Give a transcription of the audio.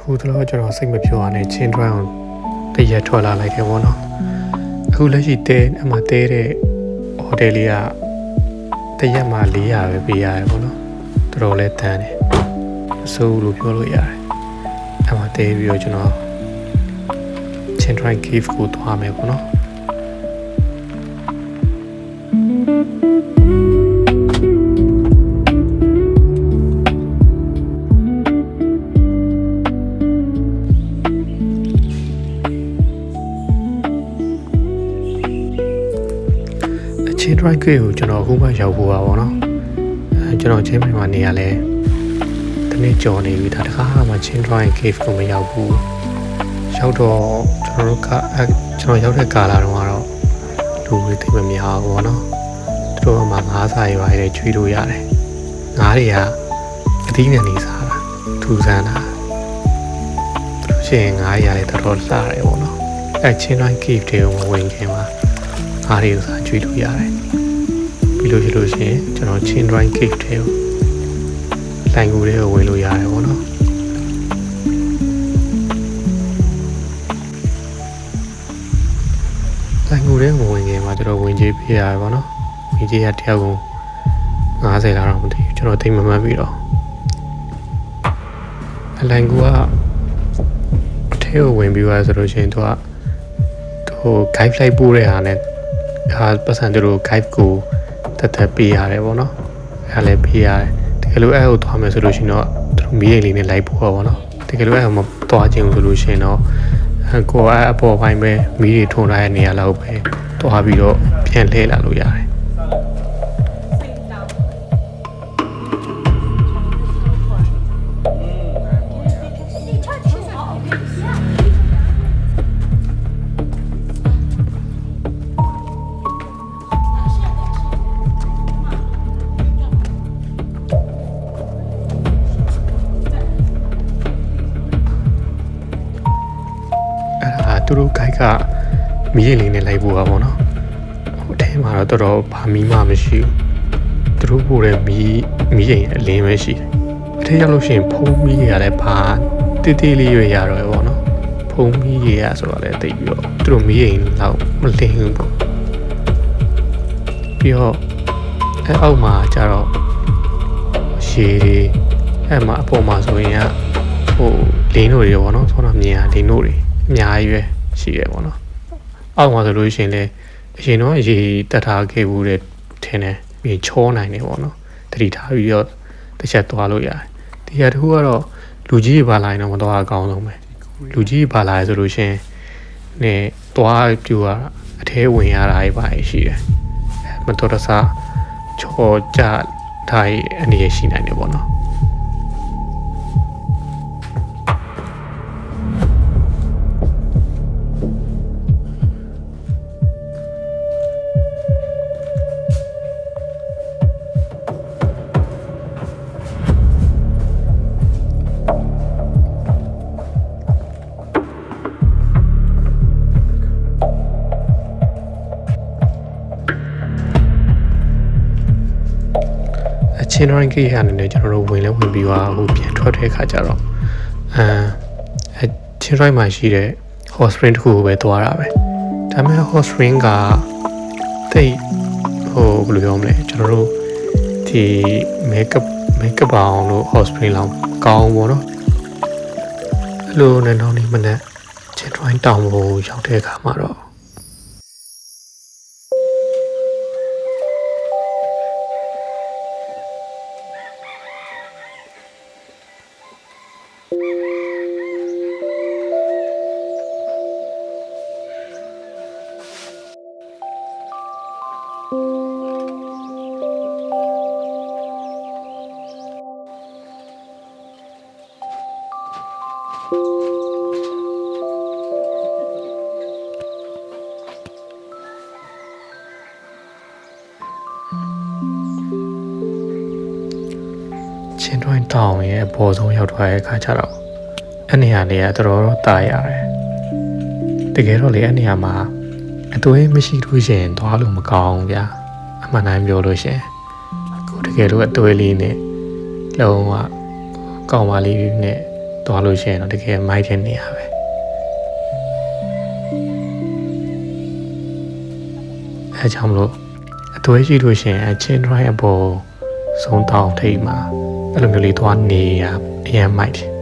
အခုတော့ကျွန်တော်စိတ်မပြောရနဲ့ချင်းတွန်းအောင်တရက်ထွက်လာလိုက်တယ်ဗောနော်အခုလက်ရှိတဲအမှတဲတဲ့ဟိုတယ်လေးကတရက်မှ400ပဲပေးရတယ်ဗောနော်တော်တော်လေးတန်းတယ်အစိုးလို့ပြောလို့ရတယ်အမှတဲပြီးတော့ကျွန်တော်ချင်းတွန်း cave ကိုသွားမယ်ဗောနော်ချင်း drive ကိုကျွန်တော်အခုမှရောက်ဖို့ပါဗောနော်ကျွန်တော်ချင်းမြန်မာနေရလဲတနေ့ကြော်နေပြီဒါတခါမှချင်း drive cave ကိုမရောက်ဘူးရောက်တော့ကျွန်တော်ရောက်တဲ့ကာလာတော့လူတွေသိမများဘူးဗောနော်သူတို့ကမှငါးစာရွာရဲချွေးလို့ရတယ်ငါးတွေကအသီးနဲ့နေစားတာထူဆန်းတာသူတို့ရှင်ငါးရလဲတော်တော်လှတယ်ဗောနော်ချင်း drive cave တွေကိုဝင်ခင်မှာအားရစာကြွေးလို့ရတယ်ပြီးလို့ရှိရင်ကျွန်တော်ချင်း drive cave တွေကိုလိုင်ကူတွေကိုဝင်လို့ရတယ်ဗောနော်လိုင်ကူတွေကိုဝင်ခင်မှာကျွန်တော်ဝင်ကြေးပေးရတယ်ဗောနော်ဝင်ကြေးရတယောက်ကို50လောက်တော့မသိဘူးကျွန်တော်သိမမှတ်ပြီးတော့လိုင်ကူကအထဲကိုဝင်ပြီးသွားဆိုလို့ရှိရင်သူကguide flight ပို့တဲ့ဟာနဲ့ပတ်စံတို့ guide ကိုတက်ပေးရတယ်ဗောနော်အဲ့လည်းပေးရတယ်တကယ်လို့အဲ့ကိုသွားမယ်ဆိုလို့ရှိရင်တော့သူတို့မီးရိပ်လေးနဲ့လိုက်ပို့ပါဗောနော်တကယ်လို့အဲ့ကိုမသွားခြင်းဆိုလို့ရှိရင်တော့ကိုယ်အပေါ်ပိုင်းပဲမီးတွေထုံထားတဲ့နေရာလောက်ပဲသွားပြီးတော့ပြန်လှည့်လာလို့ရတယ်သူတို့ guide ကမီးရိပ်လေးနဲ့လိုက်ပို့တာပေါ့နော်ဟိုထဲမှာတော့တော်တော်ဘာမီးမှမရှိဘူးသူတို့ပို့တဲ့မီးရိပ်အလင်းပဲရှိတယ်အထဲရောက်လို့ရှိရင်ဖုံးမီးတွေကလည်းဘာတိတိလေးရွေရတော့ပေါ့နော်ဖုံးမီးတွေကဆိုတော့လည်းတိတ်ပြီးတော့သူတို့မီးရိပ်လောက်မလင်းဘူးပေါ့ပြီးတော့အောက်မှာကျတော့ရှည်တွေအဲ့မှာအပေါ်မှာဆိုရင်ကလင်းတို့တွေပေါ့နော်ဆောင်းတော့မြင်ရလင်းတို့တွေအများကြီးပဲရှိတယ်ပေါ့နော်အောက်မှာဆိုလို့ရှိရင်လည်းအရင်တော့ရေတက်ထားခဲ့ဘူးတဲ့ထင်တယ်ပြီးချောနိုင်တယ်ပေါ့နော်တတိထားပြီးတော့တစ်ချက်သွားလို့ရတယ်တရားတစ်ခုကတော့လူကြီးပါလာရင်တော့မသွားအကောင်းဆုံးပဲလူကြီးပါလာရဆိုလို့ရှိရင်နေသွားပြူရအထဲဝင်ရတာပဲရှိတယ်မတော်တဆချောကြထားရအနေရရှိနိုင်တယ်ပေါ့နော်ချင်း drive ကြီးဟာနေကျွန်တော်တို့ဝင်ပြီးသွားဟိုပြန်ထွက်တဲ့ခါကျတော့ချင်း drive မှာရှိတဲ့ hot spring တစ်ခုကိုပဲသွားတာပဲဒါပေမဲ့ hot spring ကတိတ်ဘယ်လိုပြောမလဲကျွန်တော်တို့ဒီ makeup အောင်လို့ hot spring လောက်ကောင်းပေါ့နော်အဲ့လိုနဲ့နောက်နေ့မနေ့ချင်း drive တောင်ပေါ်ရောက်တဲ့အခါမှာတော့ချင်း drive တောင်ရဲ့အပေါ်ဆုံးရောက်သွားတဲ့အခါကျတော့အဲ့နေရာလေးကတော်တော်တာရတယ်တကယ်တော့လေအဲ့နေရာမှာအသွေးမရှိလို့ရှိရင်သွားလို့မကောင်းဗျာအမှန်တိုင်းပြောလို့ရှိရင်ကိုတကယ်လို့အသွေးလေးနဲ့လုံးဝကောင်းပါလေးနဲ့ သွားလို့ရှိရင်တော့တကယ်မိုက်တဲ့နေရာပဲအဲကြောင့်မလို့အသွေးရှိလို့ရှိရင်အချင်း drive အပေါ်ဆုံးတောင်းထိပ်မှာအဲ့လိုမျိုးလေးသွားနေရအရင်မိုက်တယ်